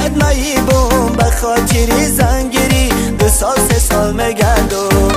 کدمایی بوم به خاطری زنگیری 2 سال 3 سال مگردم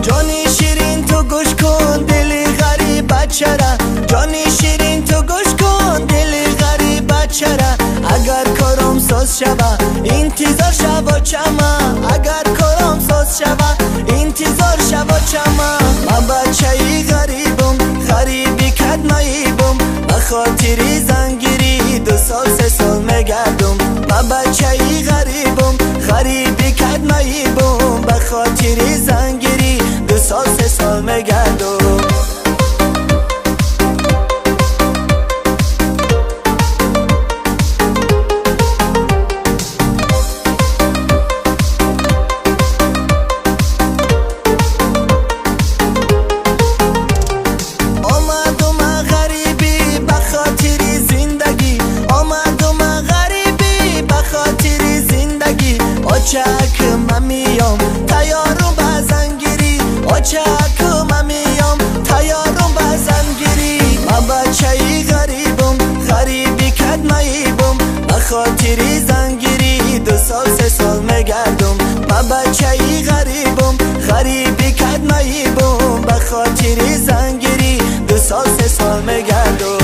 جانی شیرین تو گوش کن دلی غریب بچره جانی شیرین تو گوش کن دلی غریب بچره اگر کارم ساز شوه انتظار شوه چما اگر کارم ساز شوه انتظار شوه چما من بچه‌ای غریبم غریبی کدمایی بوم به خاطری زنگیری 2 سال 3 سال مگردم من بچه‌ای غریبم غریبی کدمایی بوم به خاطری زنگیری 2 سال 3 سال مگردم آچک من میام تیارم به زنگیری آچک من میام تیارم به زنگیری من بچه‌ای غریبم غریبی کدمایی بوم به خاطری زنگیری 2 سال 3 سال مگردم من بچه‌ای غریبم غریبی کدمایی بوم به خاطری زنگیری 2 سال 3 سال مگردم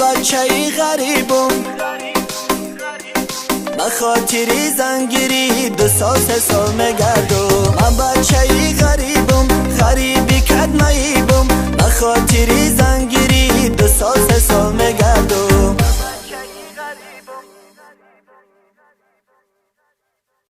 بچه‌ای غریبم به خاطری زنگیری 2 سال 3 سال مگردم من بچه‌ای غریبم غریبی کدمایی بوم به خاطری زنگیری